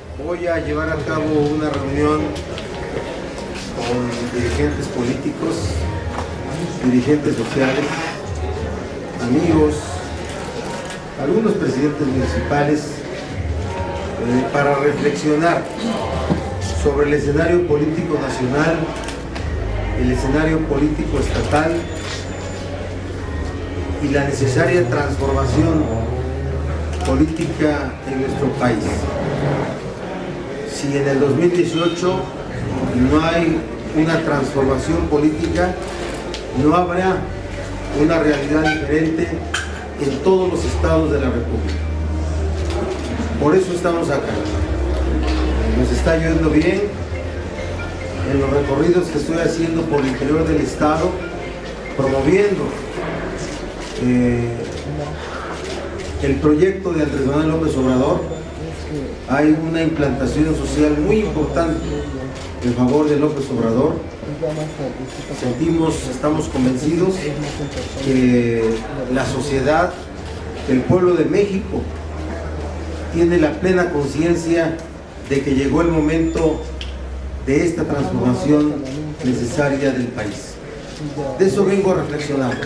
Voy a llevar a cabo una reunión con dirigentes políticos, dirigentes sociales, amigos, algunos presidentes municipales, para reflexionar sobre el escenario político nacional, el escenario político estatal y la necesaria transformación política en nuestro país. Si en el 2018 no hay una transformación política, no habrá una realidad diferente en todos los estados de la República. Por eso estamos acá. Nos está yendo bien en los recorridos que estoy haciendo por el interior del estado, promoviendo el proyecto de Andrés Manuel López Obrador. Hay una implantación social muy importante en favor de López Obrador. Estamos convencidos que la sociedad, el pueblo de México, tiene la plena conciencia de que llegó el momento de esta transformación necesaria del país. De eso vengo a reflexionar,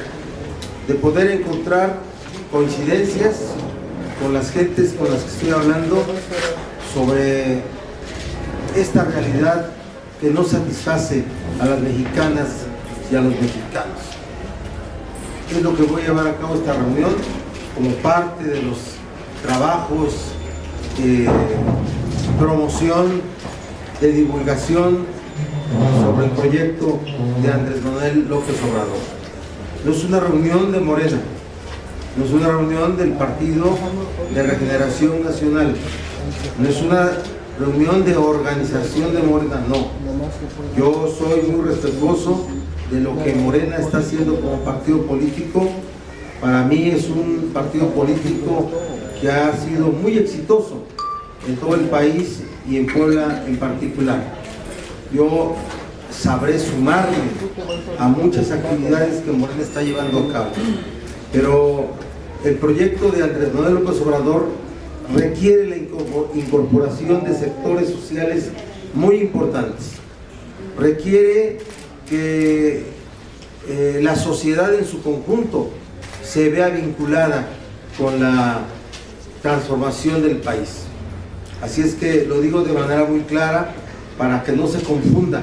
de poder encontrar coincidencias con las gentes con las que estoy hablando sobre esta realidad que no satisface a las mexicanas y a los mexicanos. Es lo que voy a llevar a cabo esta reunión como parte de los trabajos de promoción, de divulgación sobre el proyecto de Andrés Manuel López Obrador. No es una reunión de Morena, no es una reunión del Partido de Regeneración Nacional, no es una reunión de organización de Morena, no. Yo soy muy respetuoso de lo que Morena está haciendo como partido político. Para mí es un partido político que ha sido muy exitoso en todo el país y en Puebla en particular. Yo sabré sumarme a muchas actividades que Morena está llevando a cabo, pero el proyecto de Andrés Manuel López Obrador requiere la incorporación de sectores sociales muy importantes. Requiere que la sociedad en su conjunto se vea vinculada con la transformación del país. Así es que lo digo de manera muy clara para que no se confunda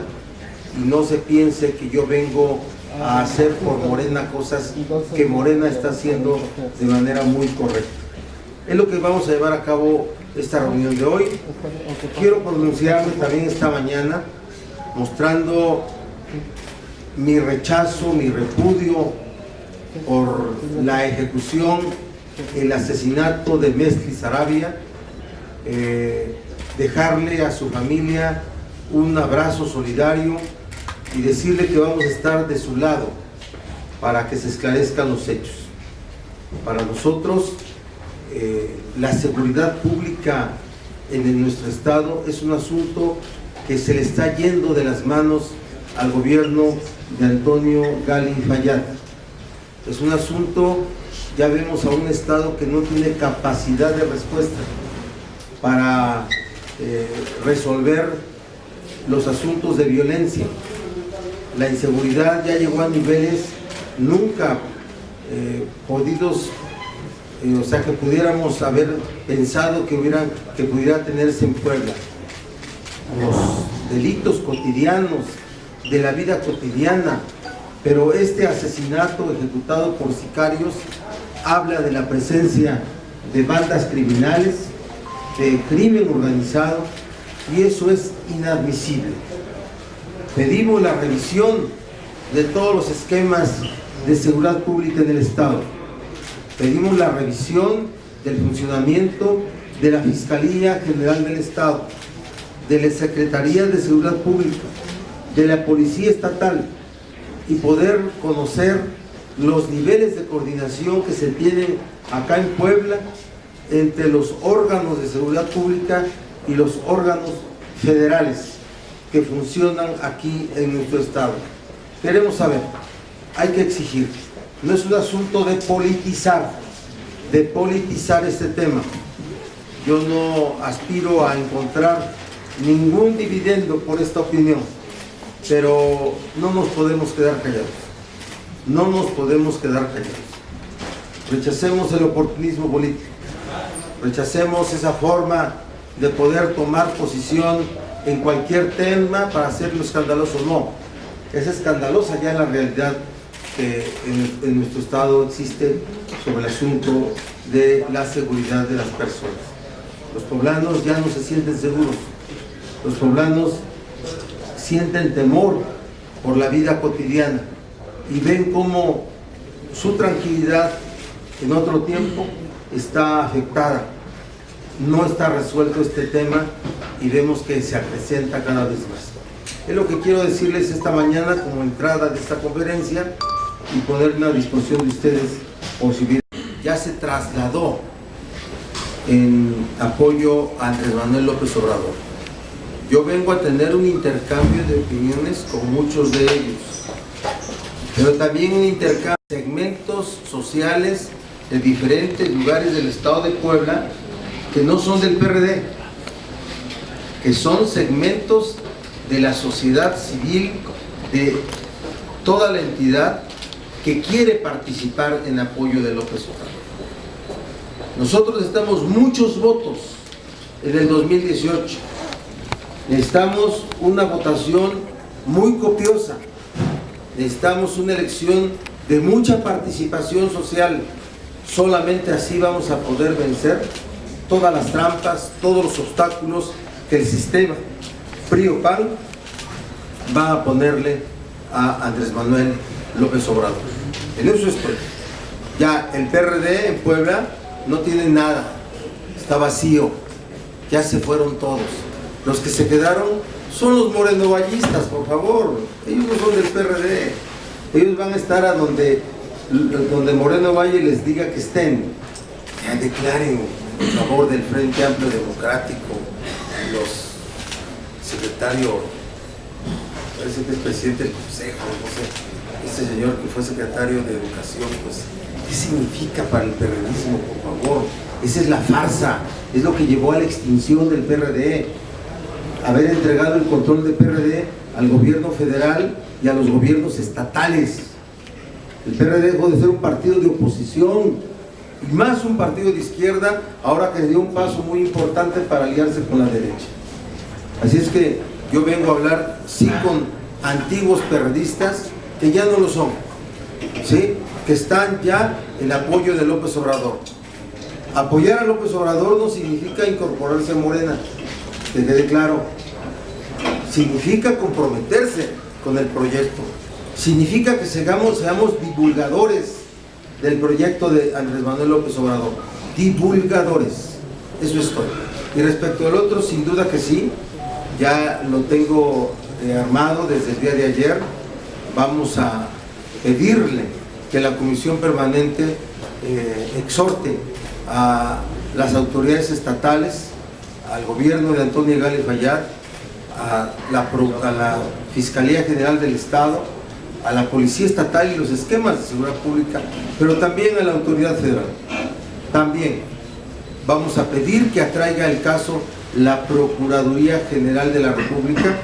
y no se piense que yo vengo a hacer por Morena cosas que Morena está haciendo de manera muy correcta. Es lo que vamos a llevar a cabo esta reunión de hoy. Quiero pronunciarme también esta mañana mostrando mi rechazo, mi repudio por la ejecución, el asesinato de Mesli Sarabia, dejarle a su familia un abrazo solidario y decirle que vamos a estar de su lado para que se esclarezcan los hechos. Para nosotros, la seguridad pública en nuestro estado es un asunto que se le está yendo de las manos al gobierno de Antonio Gali Fayad. Es un asunto, ya vemos a un estado que no tiene capacidad de respuesta para resolver los asuntos de violencia. La inseguridad ya llegó a niveles nunca podidos, o sea, que pudiéramos haber pensado que pudiera tenerse en Puebla. Los delitos cotidianos de la vida cotidiana, pero este asesinato ejecutado por sicarios habla de la presencia de bandas criminales, de crimen organizado, y eso es inadmisible. Pedimos la revisión de todos los esquemas de seguridad pública en el estado. Pedimos la revisión del funcionamiento de la Fiscalía General del Estado, de la Secretaría de Seguridad Pública, de la Policía Estatal, y poder conocer los niveles de coordinación que se tienen acá en Puebla entre los órganos de seguridad pública y los órganos federales que funcionan aquí en nuestro estado. Queremos saber, hay que exigir. No es un asunto de politizar este tema. yo no aspiro a encontrar ningún dividendo por esta opinión, pero no nos podemos quedar callados. No nos podemos quedar callados. Rechacemos el oportunismo político. Rechacemos esa forma de poder tomar posición en cualquier tema para hacerlo escandaloso. No, es escandalosa ya la realidad que en nuestro estado existe sobre el asunto de la seguridad de las personas. Los poblanos ya no se sienten seguros. Los poblanos sienten temor por la vida cotidiana y ven cómo su tranquilidad en otro tiempo está afectada. No está resuelto este tema y vemos que se acrecenta cada vez más. Es lo que quiero decirles esta mañana como entrada de esta conferencia y ponerme a disposición de ustedes por si ya se trasladó en apoyo a Andrés Manuel López Obrador. Yo vengo a tener un intercambio de opiniones con muchos de ellos, pero también un intercambio de segmentos sociales de diferentes lugares del estado de Puebla que no son del PRD, que son segmentos de la sociedad civil, de toda la entidad que quiere participar en apoyo de López Obrador. Nosotros necesitamos muchos votos en el 2018. Necesitamos una votación muy copiosa. Necesitamos una elección de mucha participación social. Solamente así vamos a poder vencer todas las trampas, todos los obstáculos que el sistema PRI-PAN va a ponerle a Andrés Manuel López Obrador. En eso estoy. Ya el PRD en Puebla no tiene nada, está vacío, ya se fueron todos. Los que se quedaron son los morenovallistas, por favor. Ellos no son del PRD, ellos van a estar a donde Moreno Valle les diga que estén. Ya declaren en favor del Frente Amplio Democrático. Los secretarios, parece que es presidente del consejo, no sé, este señor que fue secretario de Educación, pues, ¿qué significa para el periodismo, por favor? Esa es la farsa, es lo que llevó a la extinción del PRD, haber entregado el control del PRD al gobierno federal y a los gobiernos estatales. El PRD dejó de ser un partido de oposición y más un partido de izquierda, ahora que dio un paso muy importante para aliarse con la derecha. Así es que yo vengo a hablar sí con antiguos perredistas que ya no lo son, ¿sí? Que están ya en apoyo de López Obrador. Apoyar a López Obrador no significa incorporarse a Morena, que quede claro. Significa comprometerse con el proyecto. Significa que seamos divulgadores del proyecto de Andrés Manuel López Obrador. Divulgadores. Eso es todo. Y respecto al otro, sin duda que sí, ya lo tengo armado desde el día de ayer. Vamos a pedirle que la Comisión Permanente exhorte a las autoridades estatales, al gobierno de Antonio Gali Fayad, a la Fiscalía General del Estado, a la Policía Estatal y los esquemas de seguridad pública, pero también a la autoridad federal. También vamos a pedir que atraiga el caso la Procuraduría General de la República.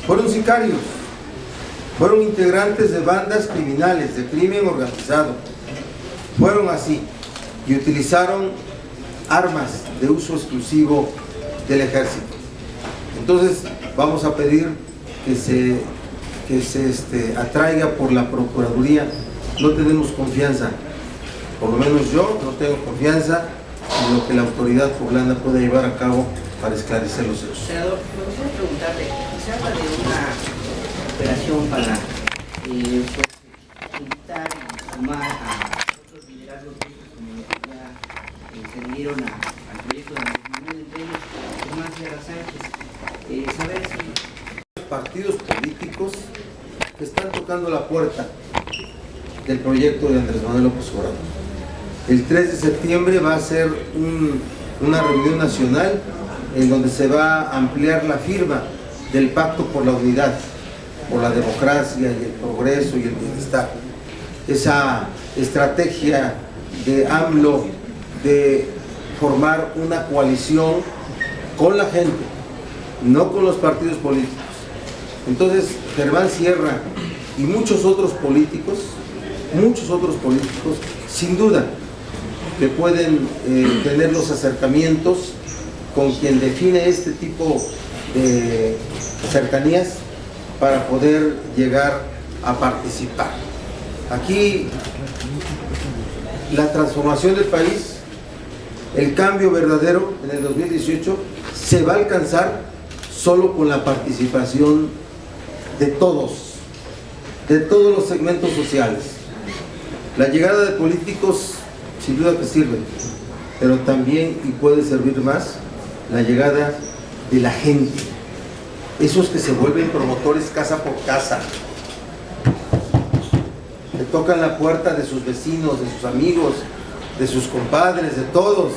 Fueron sicarios, fueron integrantes de bandas criminales, de crimen organizado, fueron así y utilizaron armas de uso exclusivo del ejército. Entonces vamos a pedir que se atraiga por la Procuraduría. No tenemos confianza, por lo menos yo no tengo confianza en lo que la autoridad poblana puede llevar a cabo para esclarecer los hechos. Senador, me gustaría preguntarle, se habla de una operación para invitar y sumar a otros liderazgos como los que ya se unieron al proyecto de Andrés Manuel, entre ellos Germán Sierra Sánchez, saber si... Partidos políticos que están tocando la puerta del proyecto de Andrés Manuel López Obrador. El 3 de septiembre va a ser una reunión nacional en donde se va a ampliar la firma del Pacto por la Unidad, por la democracia y el progreso y el bienestar. Esa estrategia de AMLO de formar una coalición con la gente, no con los partidos políticos. Entonces, Germán Sierra y muchos otros políticos, sin duda, que pueden tener los acercamientos con quien define este tipo de cercanías para poder llegar a participar. Aquí la transformación del país, el cambio verdadero en el 2018 se va a alcanzar solo con la participación de todos los segmentos sociales. La llegada de políticos sin duda que sirve, pero también, y puede servir más, la llegada de la gente, esos que se vuelven promotores casa por casa, que tocan la puerta de sus vecinos, de sus amigos, de sus compadres, de todos,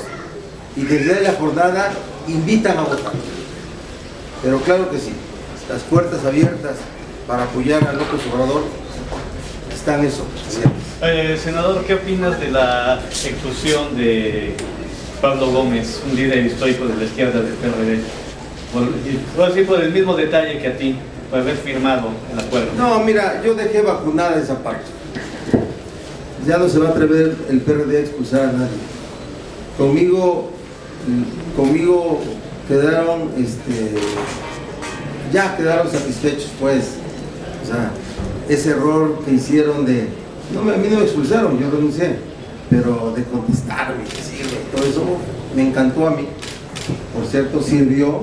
y desde el día de la jornada invitan a votar. Pero claro que sí, las puertas abiertas para apoyar a López Obrador están eso. Senador, ¿qué opinas de la inclusión de Pablo Gómez, un líder histórico de la izquierda del PRD? Por el mismo detalle que a ti, por haber firmado el acuerdo. No, mira, yo dejé vacunada esa parte. Ya no se va a atrever el PRD a expulsar a nadie. Conmigo quedaron, ya quedaron satisfechos, pues. O sea, ese error que hicieron de, a mí no me expulsaron, yo renuncié, pero de contestarme, decirme, todo eso me encantó a mí. Por cierto, sirvió,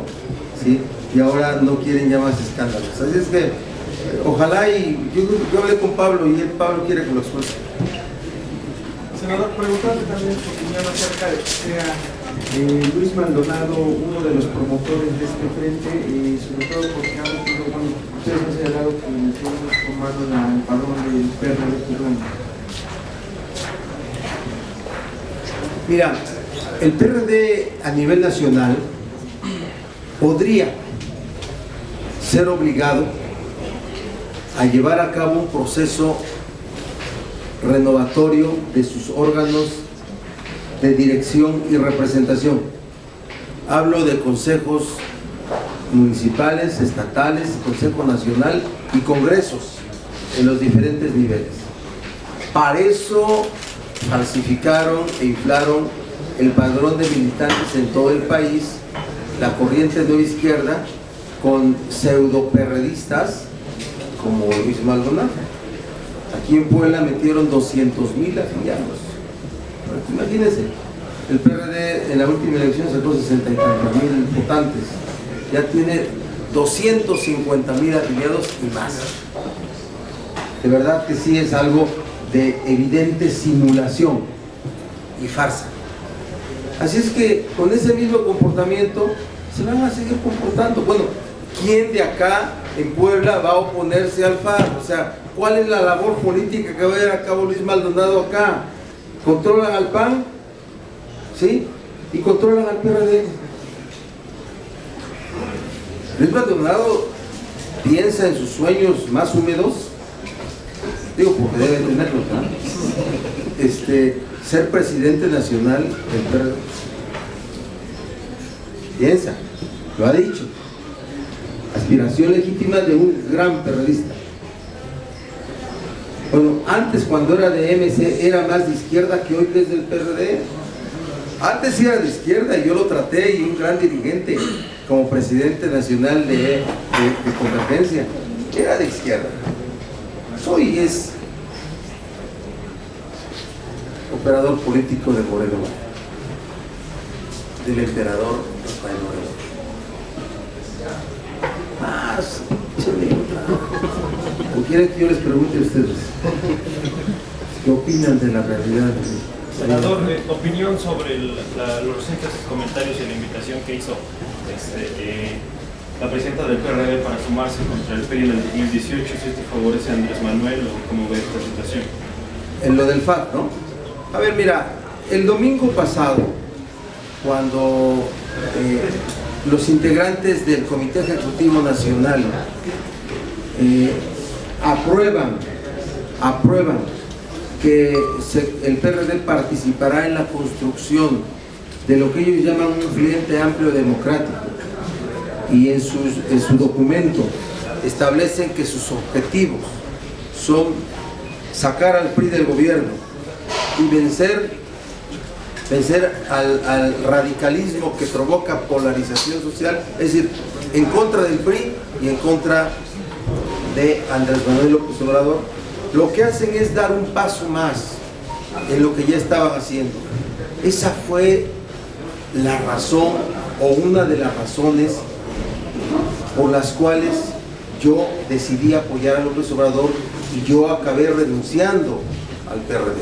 ¿sí? Y ahora no quieren ya más escándalos. Así es que, ojalá, y yo hablé con Pablo y Pablo quiere que lo expulse. Senador, preguntarte también su opinión acerca de que sea Luis Maldonado uno de los promotores de este frente, sobre todo porque ustedes han señalado que estamos formando el padrón del PRD cubano. Mira, el PRD a nivel nacional podría ser obligado a llevar a cabo un proceso renovatorio de sus órganos de dirección y representación. Hablo de consejos municipales, estatales, Consejo Nacional y congresos en los diferentes niveles. Para eso falsificaron e inflaron el padrón de militantes en todo el país, la corriente nueva izquierda, con pseudo perredistas como Luis Maldonado. Aquí en Puebla metieron 200,000 afiliados. Imagínense, el PRD en la última elección sacó 60 y tantos mil votantes, ya tiene 250,000 afiliados y más. De verdad que sí es algo de evidente simulación y farsa. Así es que con ese mismo comportamiento se van a seguir comportando. Bueno, ¿quién de acá en Puebla va a oponerse al FAR? O sea, ¿cuál es la labor política que va a llevar a cabo Luis Maldonado acá? ¿Controlan al PAN? ¿Sí? ¿Y controlan al PRD? Luis Maldonado piensa en sus sueños más húmedos, digo porque debe tenerlos, ¿no? Ser presidente nacional del PRD. Piensa, lo ha dicho. Aspiración legítima de un gran periodista. Bueno, antes cuando era de MC era más de izquierda que hoy que es del PRD. Antes sí era de izquierda y yo lo traté, y un gran dirigente como presidente nacional de Convergencia era de izquierda. Hoy es operador político de Moreno, del emperador Rafael Moreno. Más, ¿o quieren que yo les pregunte a ustedes qué opinan de la realidad? Senador, opinión sobre los recientes comentarios y la invitación que hizo la presidenta del PRD para sumarse contra el PRI en el 2018, si esto favorece a Andrés Manuel o cómo ve esta situación. En lo del FAC, ¿no? A ver, mira, el domingo pasado, cuando los integrantes del Comité Ejecutivo Nacional aprueban que el PRD participará en la construcción de lo que ellos llaman un Frente Amplio Democrático, y en su documento establecen que sus objetivos son sacar al PRI del gobierno y vencer al radicalismo que provoca polarización social, es decir, en contra del PRI y en contra de Andrés Manuel López Obrador. Lo que hacen es dar un paso más en lo que ya estaban haciendo. Esa fue la razón, o una de las razones por las cuales yo decidí apoyar a López Obrador, y yo acabé renunciando al PRD.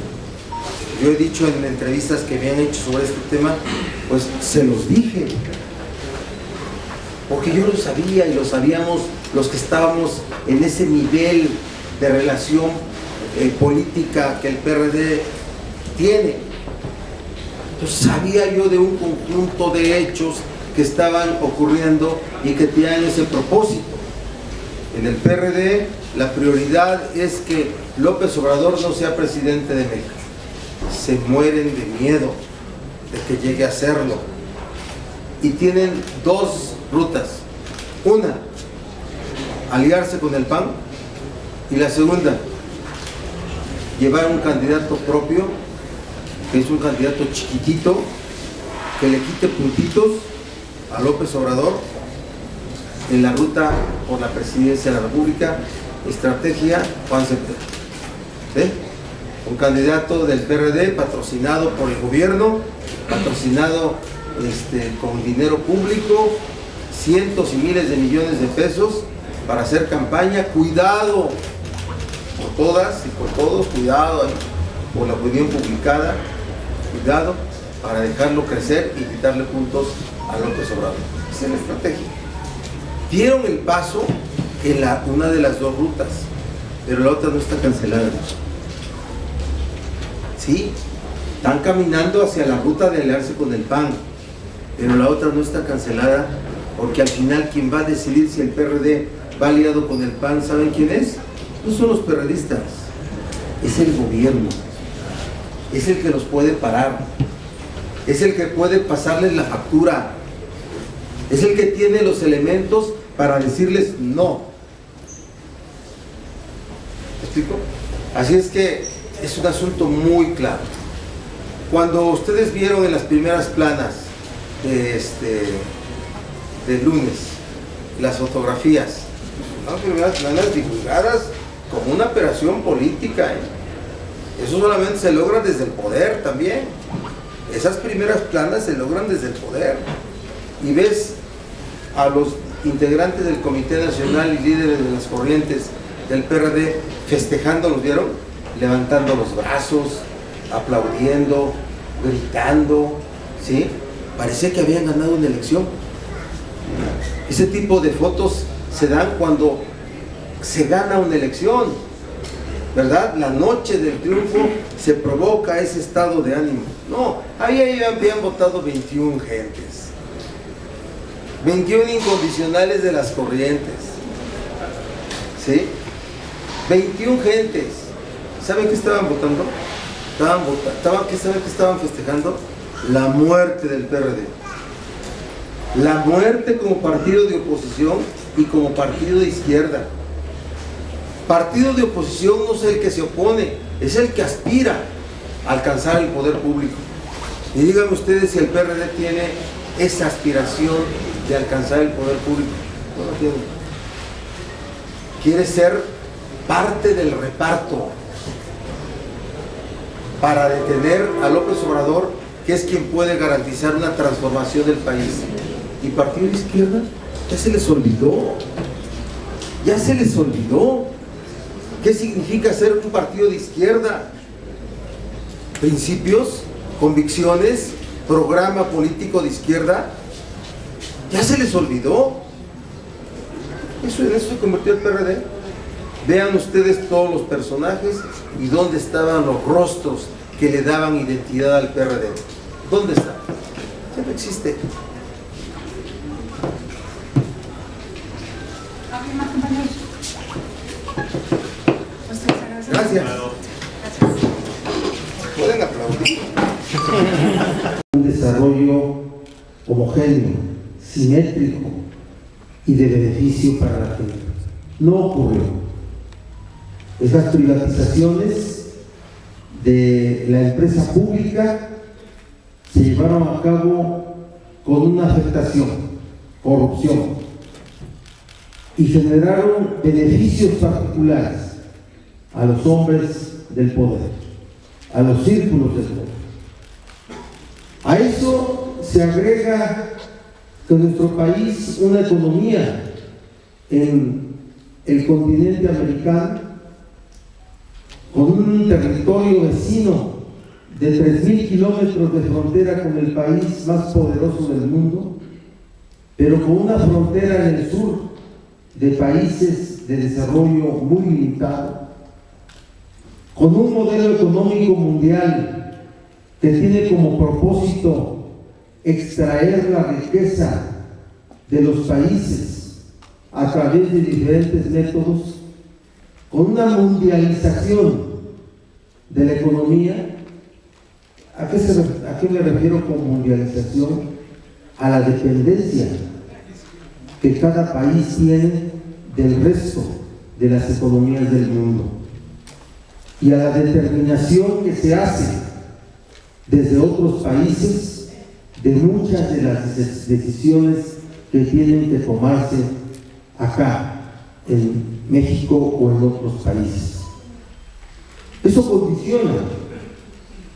Yo he dicho en entrevistas que me han hecho sobre este tema, pues se los dije, porque yo lo sabía y lo sabíamos los que estábamos en ese nivel de relación política que el PRD tiene. Entonces sabía yo de un conjunto de hechos que estaban ocurriendo y que tenían ese propósito. En el PRD la prioridad es que López Obrador no sea presidente de México. Se mueren de miedo de que llegue a serlo. Y tienen dos rutas. Una, aliarse con el PAN, y la segunda, llevar un candidato propio, que es un candidato chiquitito, que le quite puntitos a López Obrador en la ruta por la presidencia de la República. Estrategia Juan Cepeda, ¿sí? Un candidato del PRD patrocinado por el gobierno, patrocinado con dinero público, cientos y miles de millones de pesos para hacer campaña. Cuidado por todas y por todos, cuidado por la opinión publicada, cuidado para dejarlo crecer y quitarle puntos a López Obrador. Esa es la estrategia. Dieron el paso en una de las dos rutas, pero la otra no está cancelada. Sí, están caminando hacia la ruta de aliarse con el PAN, pero la otra no está cancelada, porque al final quien va a decidir si el PRD va aliado con el PAN, ¿saben quién es? No son los perredistas, es el gobierno, es el que los puede parar, es el que puede pasarles la factura, es el que tiene los elementos para decirles no. ¿Me explico? Así es que es un asunto muy claro. Cuando ustedes vieron en las primeras planas de lunes las fotografías, las primeras planas divulgadas como una operación política, eso solamente se logra desde el poder también. Esas primeras planas se logran desde el poder, y ves a los integrantes del Comité Nacional y líderes de las corrientes del PRD festejando, ¿los vieron? Levantando los brazos, aplaudiendo, gritando, ¿sí? Parecía que habían ganado una elección. Ese tipo de fotos se dan cuando se gana una elección, ¿verdad? La noche del triunfo se provoca ese estado de ánimo. No, ahí habían votado 21 gentes, 21 incondicionales de las corrientes, ¿sí? 21 gentes. ¿Saben qué estaban votando? ¿Saben qué estaban festejando? La muerte del PRD. La muerte como partido de oposición y como partido de izquierda. Partido de oposición no es el que se opone, es el que aspira a alcanzar el poder público. Y díganme ustedes si el PRD tiene esa aspiración de alcanzar el poder público. No lo tiene. Quiere ser parte del reparto para detener a López Obrador, que es quien puede garantizar una transformación del país. Y partido de izquierda, ya se les olvidó. Ya se les olvidó. ¿Qué significa ser un partido de izquierda? Principios, convicciones, programa político de izquierda. Ya se les olvidó. En eso se convirtió el PRD. Vean ustedes todos los personajes y dónde estaban los rostros que le daban identidad al PRD. ¿Dónde está? Ya no existe. Gracias. Pueden aplaudir. desarrollo homogéneo, simétrico y de beneficio para la gente. No ocurrió. Esas privatizaciones de la empresa pública se llevaron a cabo con una afectación, corrupción, y generaron beneficios particulares a los hombres del poder, a los círculos del poder. A eso se agrega que nuestro país, una economía en el continente americano, con un territorio vecino de 3.000 kilómetros de frontera con el país más poderoso del mundo, pero con una frontera en el sur de países de desarrollo muy limitado, con un modelo económico mundial que tiene como propósito extraer la riqueza de los países a través de diferentes métodos, con una mundialización de la economía. ¿A qué me refiero con mundialización? A la dependencia que cada país tiene del resto de las economías del mundo y a la determinación que se hace desde otros países de muchas de las decisiones que tienen que tomarse acá en México o en otros países. Eso condiciona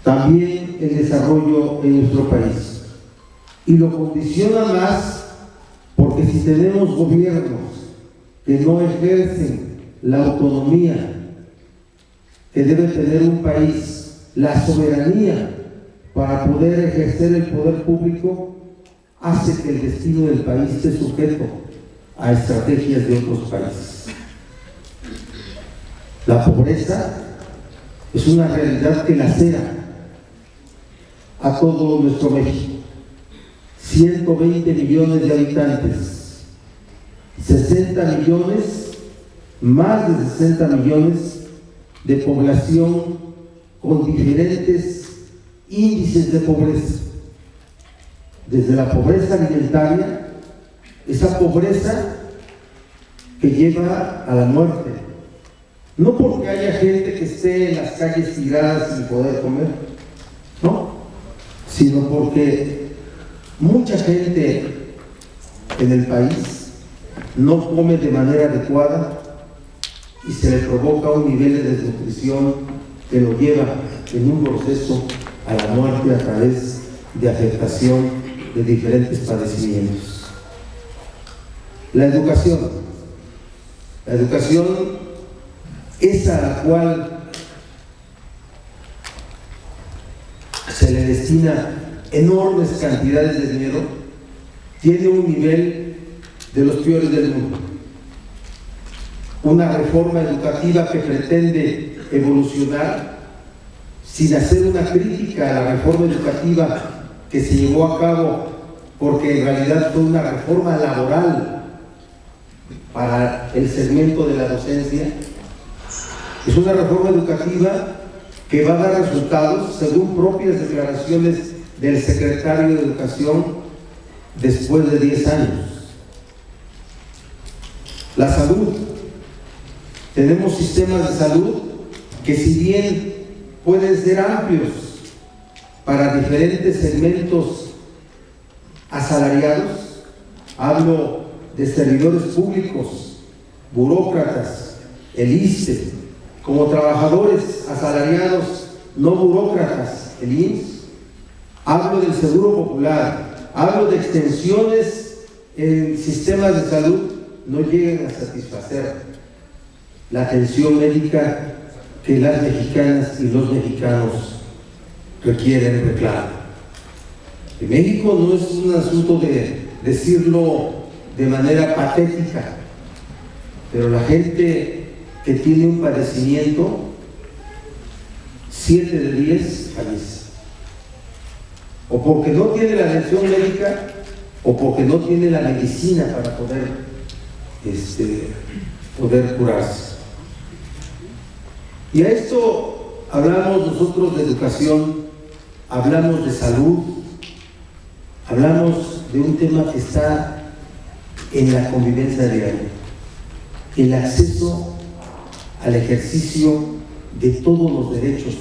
también el desarrollo en nuestro país, y lo condiciona más porque si tenemos gobiernos que no ejercen la autonomía que debe tener un país, la soberanía para poder ejercer el poder público, hace que el destino del país esté sujeto a estrategias de otros países. La pobreza es una realidad que lacera a todo nuestro México. 120 millones de habitantes, 60 millones, más de 60 millones de población con diferentes índices de pobreza, desde la pobreza alimentaria, esa pobreza que lleva a la muerte, no porque haya gente que esté en las calles tiradas sin poder comer, no, sino porque mucha gente en el país no come de manera adecuada y se le provoca un nivel de desnutrición que lo lleva en un proceso a la muerte a través de afectación de diferentes padecimientos. La educación es a la cual se le destina enormes cantidades de dinero, tiene un nivel de los peores del mundo. Una reforma educativa que pretende evolucionar sin hacer una crítica a la reforma educativa que se llevó a cabo, porque en realidad fue una reforma laboral para el segmento de la docencia. Es una reforma educativa que va a dar resultados según propias declaraciones del secretario de Educación después de 10 años. La salud. Tenemos sistemas de salud que, si bien pueden ser amplios para diferentes segmentos asalariados, hablo de servidores públicos, burócratas, el ISSSTE, como trabajadores asalariados no burócratas, el IMSS, hablo del Seguro Popular, hablo de extensiones en sistemas de salud, no llegan a satisfacer la atención médica que las mexicanas y los mexicanos requieren, reclaman. En México no es un asunto de decirlo de manera patética, pero la gente que tiene un padecimiento, 7 de 10 fallece. O porque no tiene la atención médica, o porque no tiene la medicina para poder curarse. Y a esto hablamos nosotros de educación, hablamos de salud, hablamos de un tema que está en la convivencia diaria, el acceso al ejercicio de todos los derechos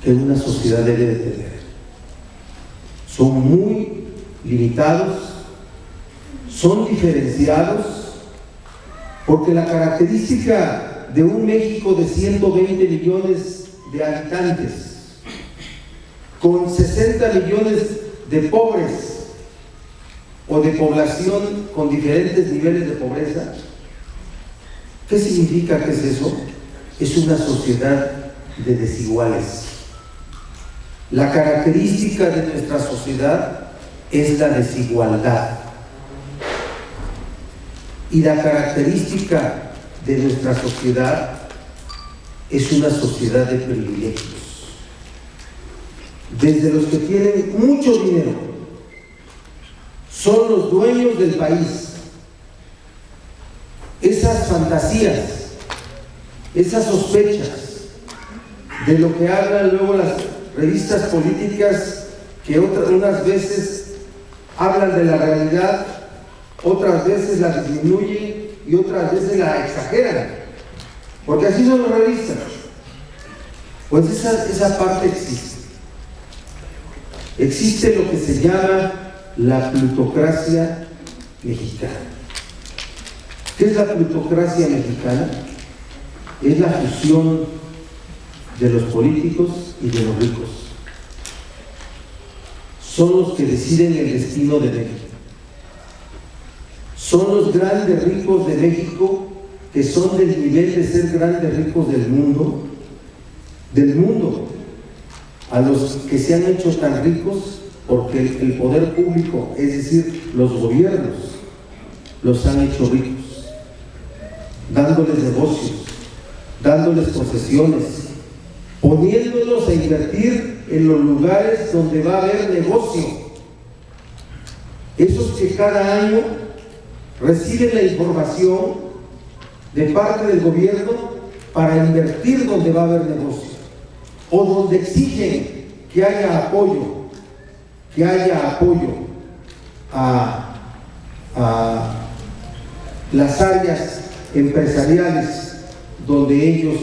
que una sociedad debe de tener. Son muy limitados, son diferenciados, porque la característica de un México de 120 millones de habitantes, con 60 millones de pobres o de población con diferentes niveles de pobreza, ¿qué significa que es eso? Es una sociedad de desiguales. La característica de nuestra sociedad es la desigualdad. Y la característica de nuestra sociedad es una sociedad de privilegios. Desde los que tienen mucho dinero, son los dueños del país. Esas fantasías, esas sospechas de lo que hablan luego las revistas políticas, que unas veces hablan de la realidad, otras veces la disminuyen y otras veces la exageran, porque así son las revistas. Pues esa parte existe. Existe lo que se llama la plutocracia mexicana. ¿Qué es la plutocracia mexicana? Es la fusión de los políticos y de los ricos. Son los que deciden el destino de México. Son los grandes ricos de México, que son del nivel de ser grandes ricos del mundo, a los que se han hecho tan ricos porque el poder público, es decir, los gobiernos, los han hecho ricos, dándoles negocios, dándoles posesiones, poniéndolos a invertir en los lugares donde va a haber negocio. Esos que cada año reciben la información de parte del gobierno para invertir donde va a haber negocio, o donde exigen que haya apoyo a las áreas empresariales donde ellos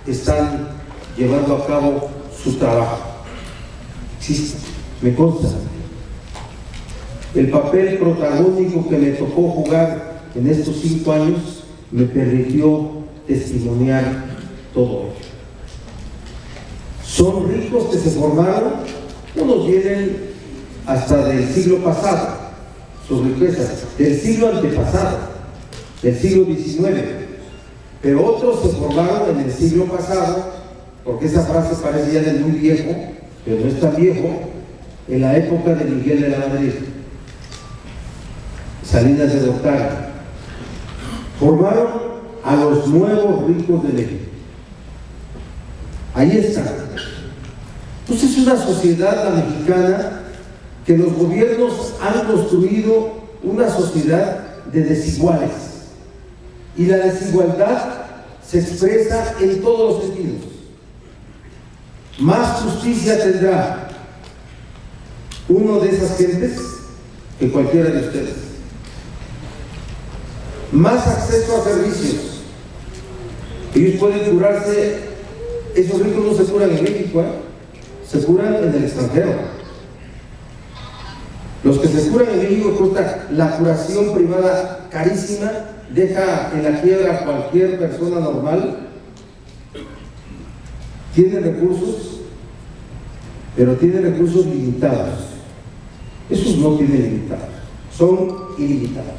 están llevando a cabo su trabajo. Sí, me consta. El papel protagónico que me tocó jugar en estos 5 años me permitió testimoniar todo ello. Son ricos que se formaron, unos vienen hasta del siglo pasado, sus riquezas, del siglo antepasado, del siglo XIX, pero otros se formaron en el siglo pasado, porque esa frase parece ya de muy viejo, pero no es tan viejo, en la época de Miguel de la Madrid, Salinas de Gortari. Formaron a los nuevos ricos de México. Ahí está. Entonces es una sociedad, la mexicana, que los gobiernos han construido una sociedad de desiguales. Y la desigualdad se expresa en todos los sentidos. Más justicia tendrá uno de esas gentes que cualquiera de ustedes. Más acceso a servicios. Ellos pueden curarse, esos ricos no se curan en México, se curan en el extranjero. Los que se curan en México cuesta la curación privada carísima, deja en la quiebra a cualquier persona normal. Tienen recursos, pero tienen recursos limitados. Esos no tienen limitados, son ilimitados.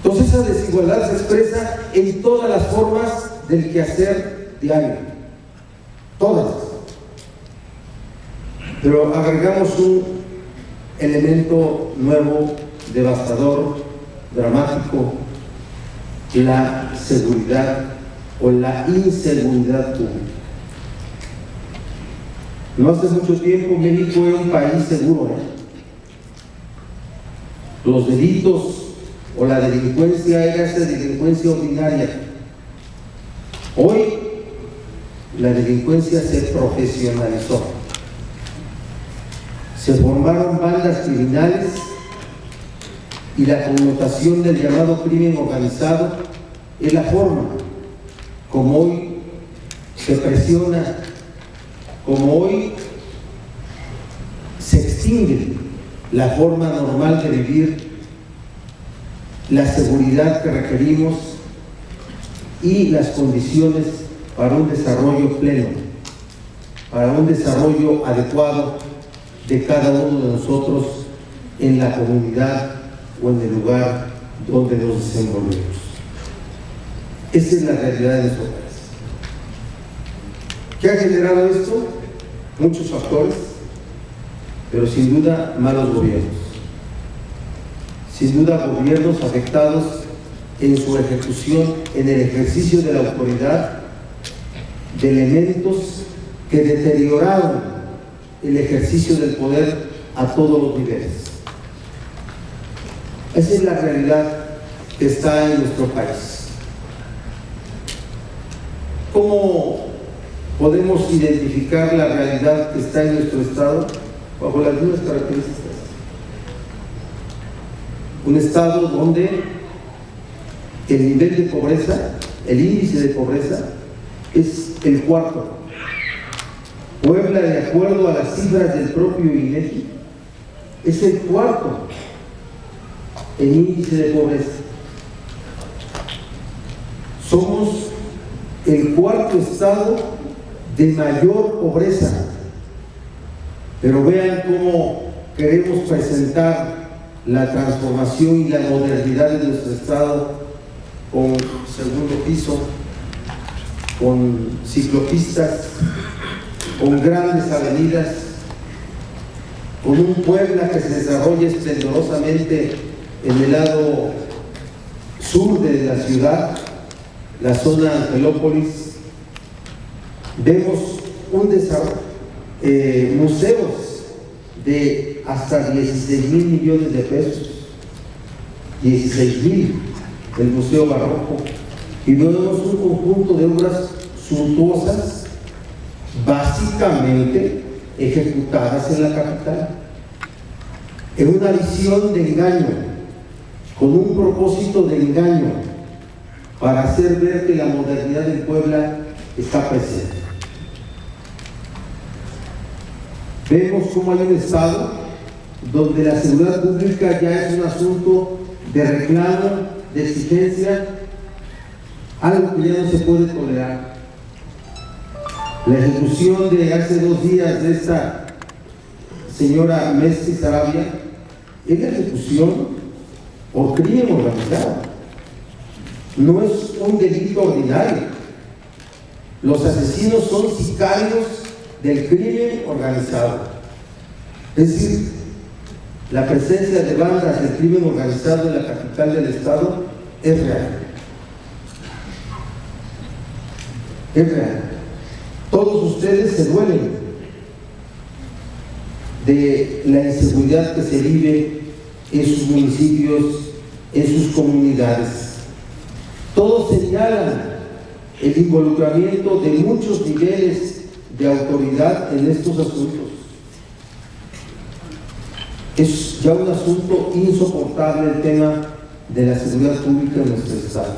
Entonces esa desigualdad se expresa en todas las formas del quehacer diario, todas. Pero agregamos un elemento nuevo, devastador, dramático: la seguridad o la inseguridad pública. No hace mucho tiempo México era un país seguro, Los delitos o la delincuencia era esa delincuencia ordinaria. Hoy la delincuencia se profesionalizó, se formaron bandas criminales y la connotación del llamado crimen organizado es la forma como hoy se presiona, como hoy se extingue la forma normal de vivir, la seguridad que requerimos y las condiciones para un desarrollo pleno, para un desarrollo adecuado de cada uno de nosotros en la comunidad o en el lugar donde nos desenvolvemos. Esa es la realidad de nuestro país. ¿Qué ha generado esto? Muchos factores, pero sin duda malos gobiernos. Sin duda gobiernos afectados en su ejecución, en el ejercicio de la autoridad, de elementos que deterioraron el ejercicio del poder a todos los niveles. Esa es la realidad que está en nuestro país. ¿Cómo podemos identificar la realidad que está en nuestro estado? Bajo las mismas características. Un estado donde el nivel de pobreza, el índice de pobreza, es el cuarto. Puebla, de acuerdo a las cifras del propio INEGI, es el cuarto en índice de pobreza. Somos el cuarto estado de mayor pobreza. Pero vean cómo queremos presentar la transformación y la modernidad de nuestro estado con segundo piso, con ciclopistas, con grandes avenidas, con un Puebla que se desarrolla esplendorosamente en el lado sur de la ciudad, la zona Angelópolis. Vemos un desarrollo, museos de hasta 16,000 millones de pesos, 16,000, el Museo Barroco, y vemos un conjunto de obras suntuosas, básicamente ejecutadas en la capital, en una visión de engaño, con un propósito de engaño, para hacer ver que la modernidad del Puebla está presente. Vemos cómo hay un estado donde la seguridad pública ya es un asunto de reclamo, de exigencia, algo que ya no se puede tolerar. La ejecución de hace 2 días de esta señora Messi Sarabia es la ejecución por crimen organizado. No es un delito ordinario. Los asesinos son sicarios del crimen organizado. Es decir, la presencia de bandas del crimen organizado en la capital del estado es real. Es real. Todos ustedes se duelen de la inseguridad que se vive en sus municipios, en sus comunidades. Todos señalan el involucramiento de muchos niveles de autoridad en estos asuntos. Es ya un asunto insoportable el tema de la seguridad pública en nuestro estado.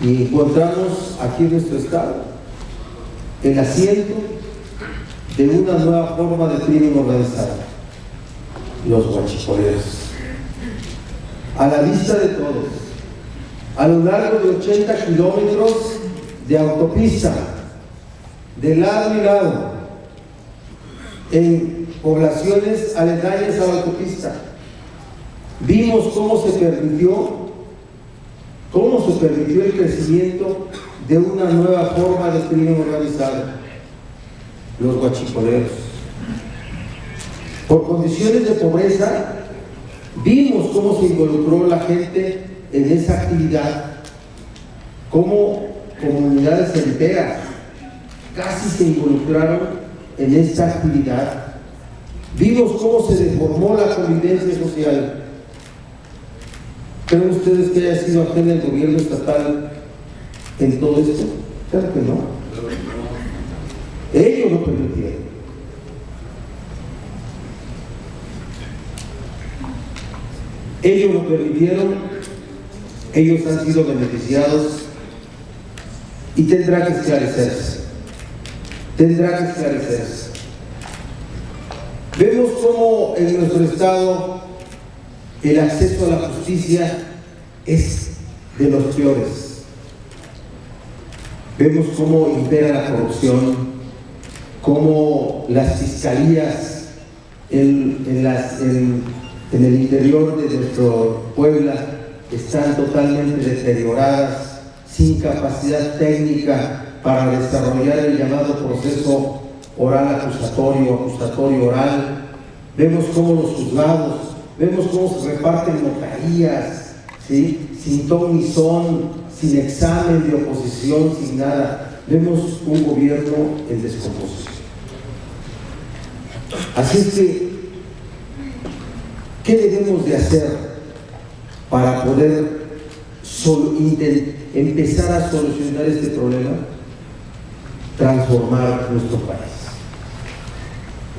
Y encontramos aquí en nuestro estado el asiento de una nueva forma de crimen organizado, los guachicoleros. A la vista de todos, a lo largo de 80 kilómetros de autopista, de lado y lado, en poblaciones aledañas a la autopista, vimos cómo se permitió el crecimiento de una nueva forma de crimen organizado, los guachicoleros. Por condiciones de pobreza, vimos cómo se involucró la gente en esa actividad, cómo comunidades enteras casi se involucraron en esta actividad. Vimos cómo se deformó la convivencia social. ¿Creen ustedes que haya sido ajeno el gobierno estatal en todo esto? Claro que no. Ellos lo permitieron. Ellos lo permitieron, ellos han sido beneficiados y tendrá que esclarecerse. Tendrá que esclarecerse. Vemos cómo en nuestro estado el acceso a la justicia es de los peores. Vemos cómo impera la corrupción, cómo las fiscalías en el interior de nuestro Puebla están totalmente deterioradas, sin capacidad técnica para desarrollar el llamado proceso oral acusatorio oral. Vemos cómo los juzgados, vemos cómo se reparten notarías, ¿sí? Sin ton ni son, sin examen de oposición, sin nada. Vemos un gobierno en descomposición. Así es que, ¿qué debemos de hacer para poder empezar a solucionar este problema? Transformar nuestro país.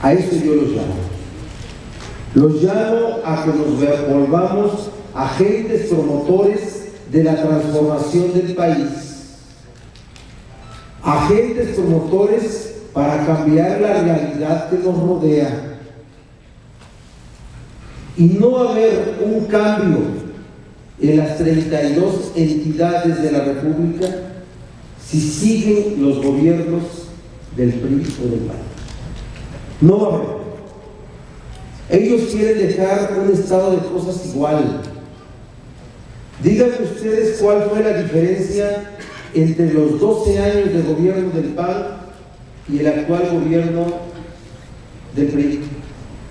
A eso yo los llamo. Los llamo a que nos volvamos agentes promotores de la transformación del país. Agentes promotores para cambiar la realidad que nos rodea. Y no va a haber un cambio en las 32 entidades de la República si siguen los gobiernos del PRI o del PAN. No va a haber. Ellos quieren dejar un estado de cosas igual. Díganme ustedes cuál fue la diferencia entre los 12 años de gobierno del PAN y el actual gobierno del PRI,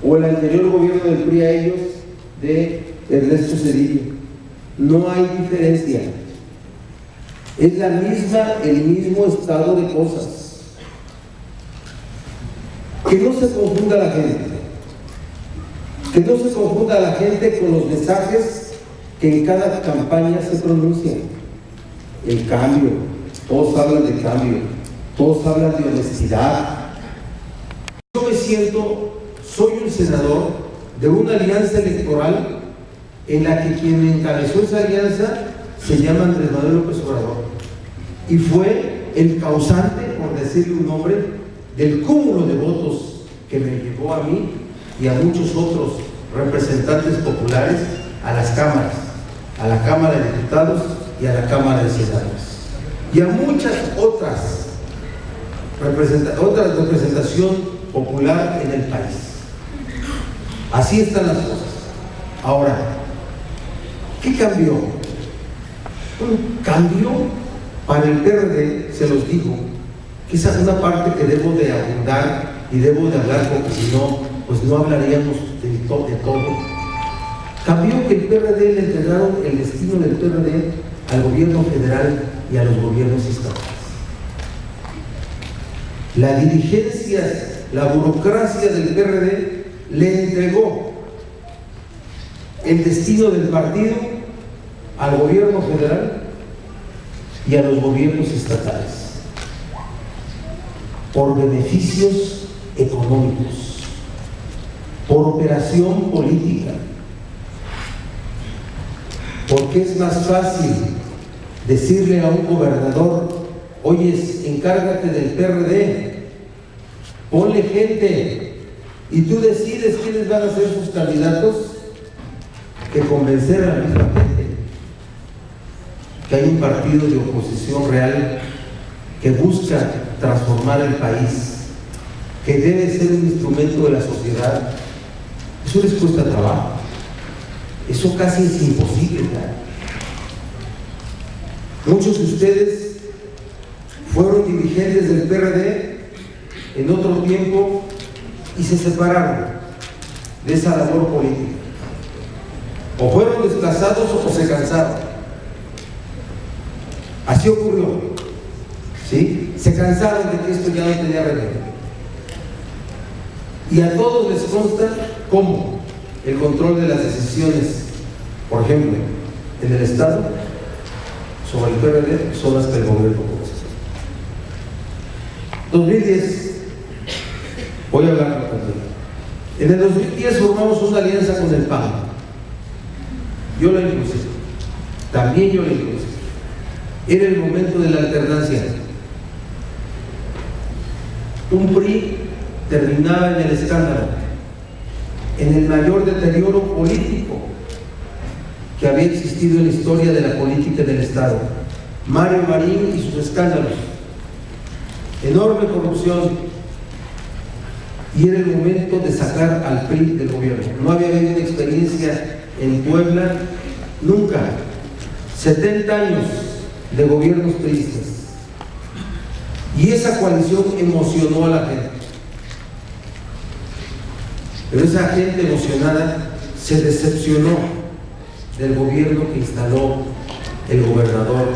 o el anterior gobierno del PRI a ellos, de Ernesto Zedillo. No hay diferencia. Es el mismo estado de cosas. Que no se confunda la gente. Que no se confunda la gente con los mensajes que en cada campaña se pronuncian. El cambio, todos hablan de cambio, todos hablan de honestidad. Yo me siento, soy un senador de una alianza electoral en la que quien encabezó esa alianza se llama Andrés Manuel López Obrador, y fue el causante, por decirle un nombre, del cúmulo de votos que me llevó a mí y a muchos otros representantes populares a las cámaras, a la Cámara de Diputados y a la Cámara de Senadores, y a muchas otras representación popular en el país. Así están las cosas. Ahora, ¿qué cambió? Un cambio para el PRD, se los digo, que esa es una parte que debo de abundar y debo de hablar, porque si no, pues no hablaríamos de todo. Cambió que el PRD le entregaron el destino del PRD al gobierno federal y a los gobiernos estatales. La dirigencia, la burocracia del PRD le entregó el destino del partido al gobierno federal y a los gobiernos estatales por beneficios económicos, por operación política, porque es más fácil decirle a un gobernador: oye, encárgate del PRD, ponle gente y tú decides quiénes van a ser sus candidatos, que convencer a la misma gente que hay un partido de oposición real que busca transformar el país, que debe ser un instrumento de la sociedad. Eso les cuesta trabajo, eso casi es imposible, ¿no? Muchos de ustedes fueron dirigentes del PRD en otro tiempo y se separaron de esa labor política, o fueron desplazados o se cansaron. Así ocurrió, ¿sí? Se cansaron de que esto ya no tenía remedio. Y a todos les consta cómo el control de las decisiones, por ejemplo, en el Estado, sobre el PRD, son las que el gobierno puede. 2010, voy a hablar contigo. En el 2010 formamos una alianza con el PAN. Yo la impulsé, también yo la impulsé. Era el momento de la alternancia. Un PRI terminaba en el escándalo, en el mayor deterioro político que había existido en la historia de la política del Estado. Mario Marín y sus escándalos, enorme corrupción, y era el momento de sacar al PRI del gobierno. No había habido una experiencia en Puebla nunca. 70 años de gobiernos priistas, y esa coalición emocionó a la gente, pero esa gente emocionada se decepcionó del gobierno que instaló el gobernador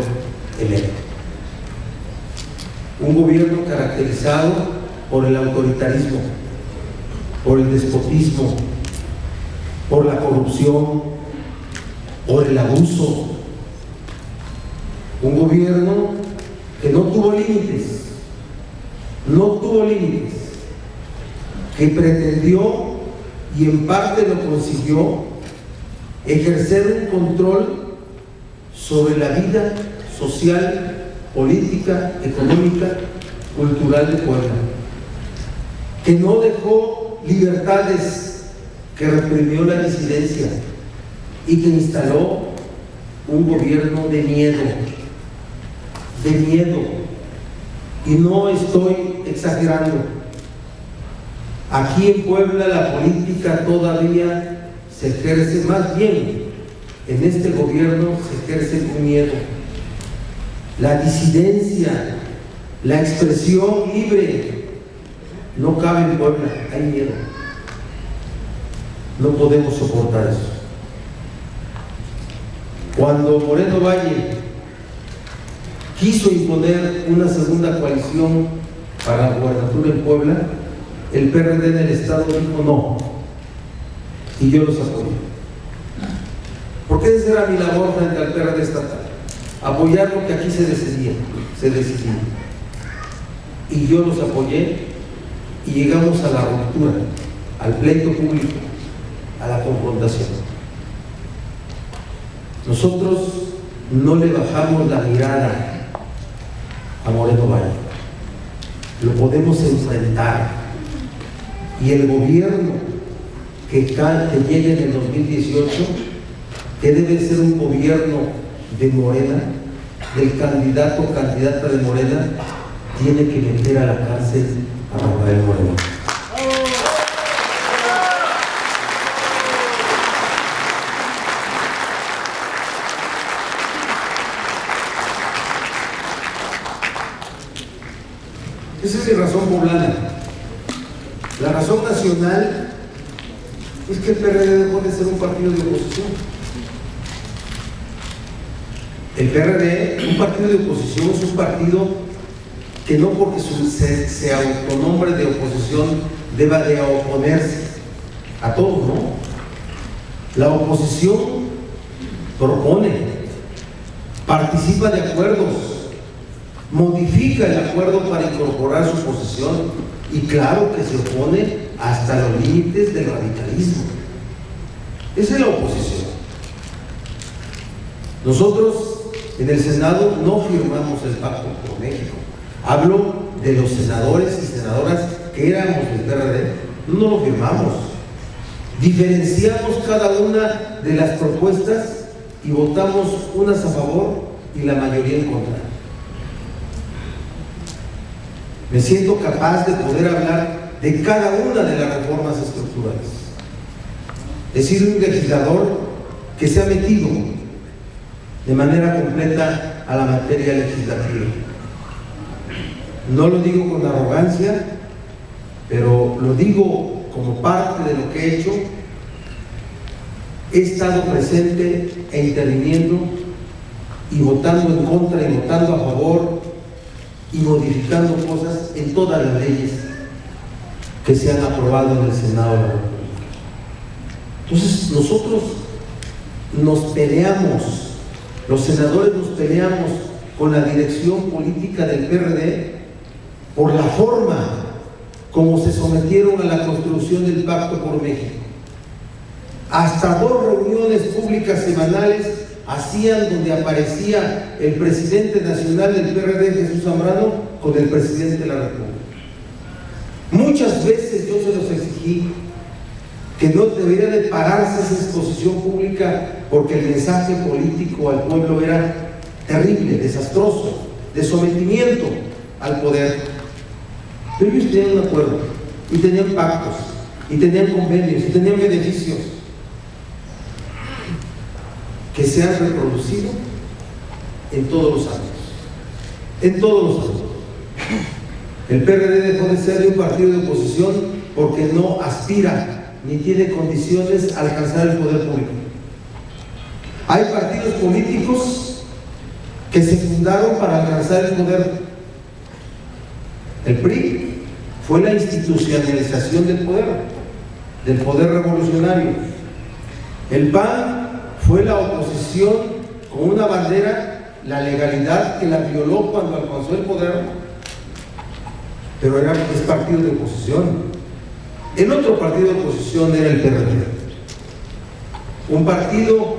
electo. Un gobierno caracterizado por el autoritarismo, por el despotismo, por la corrupción, por el abuso. Un gobierno que no tuvo límites, que pretendió, y en parte lo consiguió, ejercer un control sobre la vida social, política, económica, cultural de Puebla, que no dejó libertades, que reprimió la disidencia y que instaló un gobierno de miedo. Y no estoy exagerando. Aquí en Puebla la política todavía se ejerce, más bien en este gobierno se ejerce con miedo. La disidencia, la expresión libre no cabe en Puebla, hay miedo. No podemos soportar eso. Cuando Moreno Valle quiso imponer una segunda coalición para la gubernatura en Puebla, el PRD en el Estado dijo no, y yo los apoyo. Porque esa era mi labor frente al PRD estatal, apoyar lo que aquí se decidía. Y yo los apoyé, y llegamos a la ruptura, al pleito público, a la confrontación. Nosotros no le bajamos la mirada a Moreno Valle, lo podemos enfrentar, y el gobierno que llegue en el 2018, que debe ser un gobierno de Morena, del candidato o candidata de Morena, tiene que meter a la cárcel a Rafael Moreno. Esa es mi razón poblana. La razón nacional es que el PRD dejó de ser un partido de oposición. El PRD, un partido de oposición, es un partido que no porque se autonombre de oposición deba de oponerse a todos, ¿no? La oposición propone, participa de acuerdos, modifica el acuerdo para incorporar su posición, y claro que se opone hasta los límites del radicalismo. Esa es la oposición. Nosotros en el Senado no firmamos el Pacto por México. Hablo de los senadores y senadoras que éramos del PRD, no lo firmamos. Diferenciamos cada una de las propuestas y votamos unas a favor y la mayoría en contra. Me siento capaz de poder hablar de cada una de las reformas estructurales. He sido un legislador que se ha metido de manera completa a la materia legislativa. No lo digo con arrogancia, pero lo digo como parte de lo que he hecho. He estado presente e interviniendo y votando en contra y votando a favor y modificando cosas en todas las leyes que se han aprobado en el Senado de la República. Entonces nosotros nos peleamos, los senadores nos peleamos con la dirección política del PRD por la forma como se sometieron a la construcción del Pacto por México. Hasta 2 reuniones públicas semanales hacían donde aparecía el presidente nacional del PRD, Jesús Zambrano, con el presidente de la República. Muchas veces yo se los exigí que no debería de pararse esa exposición pública porque el mensaje político al pueblo era terrible, desastroso, de sometimiento al poder. Pero ellos tenían un acuerdo, y tenían pactos, y tenían convenios, y tenían beneficios que se han reproducido en todos los años. En todos los años. El PRD dejó de ser un partido de oposición porque no aspira ni tiene condiciones a alcanzar el poder público. Hay partidos políticos que se fundaron para alcanzar el poder. El PRI fue la institucionalización del poder revolucionario. El PAN fue la oposición con una bandera, la legalidad, que la violó cuando alcanzó el poder, pero es partido de oposición. El otro partido de oposición era el PRD, un partido